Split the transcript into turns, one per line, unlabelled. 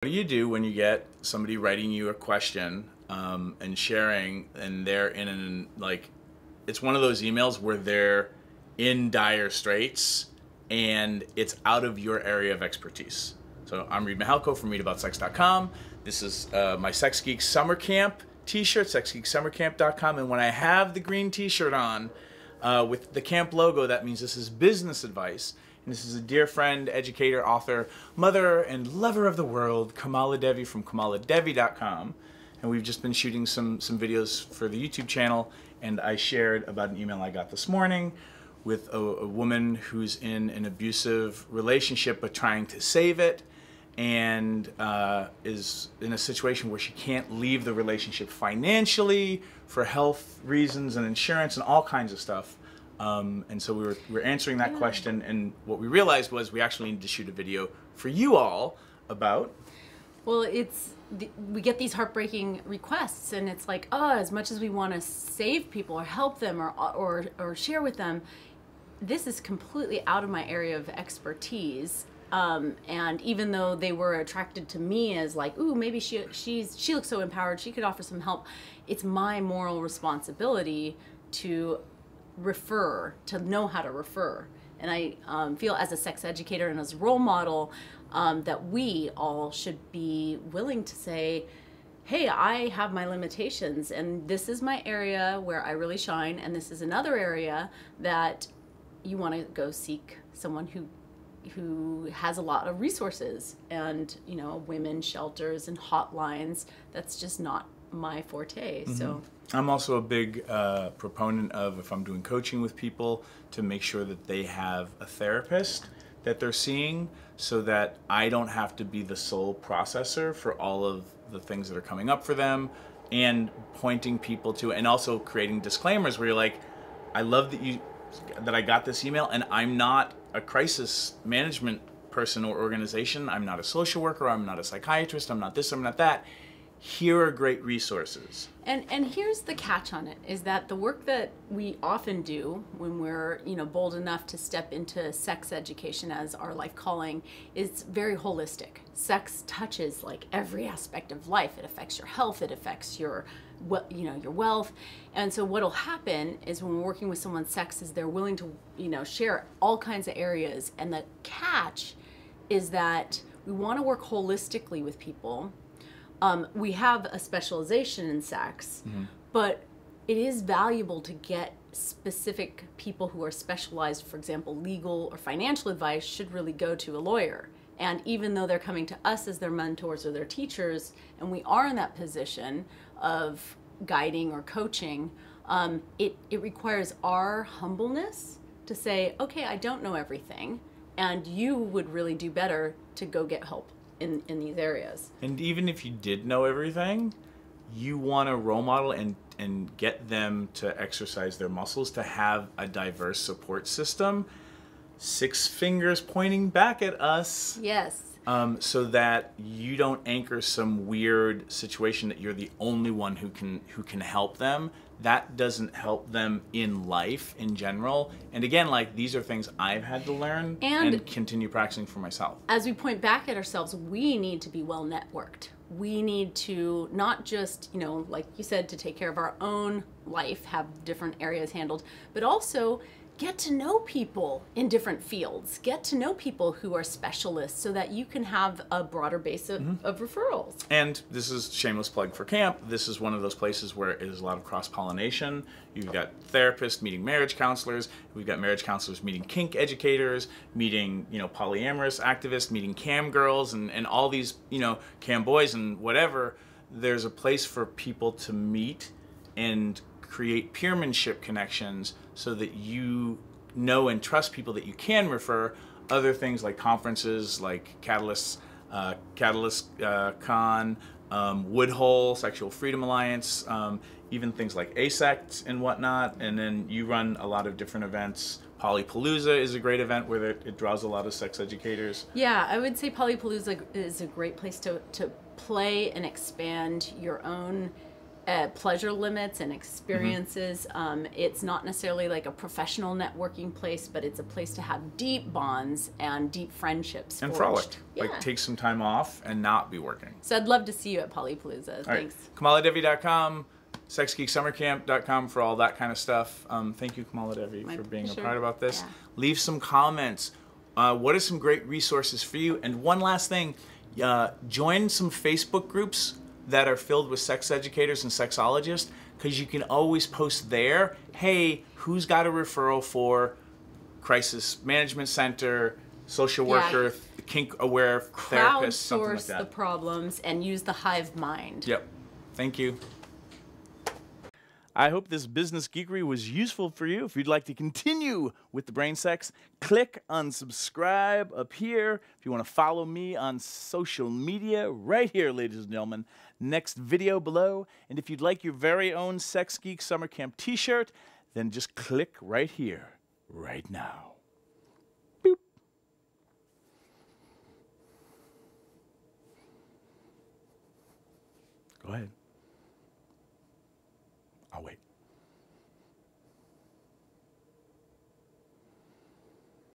What do you do when you get somebody writing you a question and sharing, and they're it's one of those emails where they're in dire straits and it's out of your area of expertise? So I'm Reid Mahalko from ReidAboutSex.com. This is my Sex Geek Summer Camp t-shirt, sexgeeksummercamp.com. And when I have the green t-shirt on with the camp logo, that means this is business advice. And this is a dear friend, educator, author, mother, and lover of the world, Kamala from KamalaDevi.com. And we've just been shooting some videos for the YouTube channel, and I shared about an email I got this morning with a woman who's in an abusive relationship but trying to save it, and is in a situation where she can't leave the relationship financially for health reasons and insurance and all kinds of stuff. And so we were answering that question, and what we realized was we actually need to shoot a video for you all about...
Well, we get these heartbreaking requests, and it's like, oh, as much as we want to save people or help them or share with them, this is completely out of my area of expertise. And even though they were attracted to me as like, ooh, maybe she looks so empowered, she could offer some help, it's my moral responsibility to refer, to know how to refer. And I feel as a sex educator and as a role model that we all should be willing to say, hey, I have my limitations, and this is my area where I really shine, and this is another area that you want to go seek someone who has a lot of resources, and women's shelters and hotlines. That's just not my forte. Mm-hmm. So
I'm also a big proponent of, if I'm doing coaching with people, to make sure that they have a therapist that they're seeing, so that I don't have to be the sole processor for all of the things that are coming up for them, and pointing people to, and also creating disclaimers where you're like, I love that I got this email, and I'm not a crisis management person or organization. I'm not a social worker. I'm not a psychiatrist. I'm not this. I'm not that. Here are great resources.
And here's the catch on it, is that the work that we often do when we're bold enough to step into sex education as our life calling is very holistic. Sex touches like every aspect of life. It affects your health. It affects your your wealth. And so what'll happen is when we're working with someone's sex is they're willing to share all kinds of areas. And the catch is that we want to work holistically with people. We have a specialization in sex, mm-hmm. but it is valuable to get specific people who are specialized. For example, legal or financial advice should really go to a lawyer. And even though they're coming to us as their mentors or their teachers, and we are in that position of guiding or coaching, it requires our humbleness to say, okay, I don't know everything, and you would really do better to go get help in these areas.
And even if you did know everything, you want to role model and get them to exercise their muscles, to have a diverse support system, 6 fingers pointing back at us.
Yes.
So that you don't anchor some weird situation that you're the only one who can help them. That doesn't help them in life in general. And again, like, these are things I've had to learn and continue practicing for myself.
As we point back at ourselves, we need to be well networked. We need to not just, like you said, to take care of our own life, have different areas handled, but also get to know people in different fields. Get to know people who are specialists so that you can have a broader base of referrals.
And this is shameless plug for camp. This is one of those places where it is a lot of cross-pollination. You've got therapists meeting marriage counselors. We've got marriage counselors meeting kink educators, meeting polyamorous activists, meeting cam girls, and all these cam boys and whatever. There's a place for people to meet and create peermanship connections, so that you know and trust people that you can refer. Other things like conferences like Catalyst Con, Woodhull, Sexual Freedom Alliance, even things like ASECT and whatnot. And then you run a lot of different events. Polypalooza is a great event where it draws a lot of sex educators.
Yeah, I would say Polypalooza is a great place to play and expand your own pleasure limits and experiences. It's not necessarily like a professional networking place, but it's a place to have deep bonds and deep friendships
and
forged.
frolic. Like take some time off and not be working.
So I'd love to see you at Polypalooza. Thanks.
KamalaDevi.com, SexGeekSummerCamp.com for all that kind of stuff. Thank you, Kamala Devi, for being a part about this.
Yeah.
Leave some comments. What are some great resources for you? And one last thing, join some Facebook groups that are filled with sex educators and sexologists, because you can always post there, hey, who's got a referral for crisis management center, social worker, kink-aware therapist, something like that.
Crowdsource the problems and use the hive mind.
Yep. Thank you. I hope this business geekery was useful for you. If you'd like to continue with the brain sex, click on subscribe up here. If you want to follow me on social media, right here, ladies and gentlemen, next video below. And if you'd like your very own Sex Geek Summer Camp t-shirt, then just click right here, right now. Boop. Go ahead.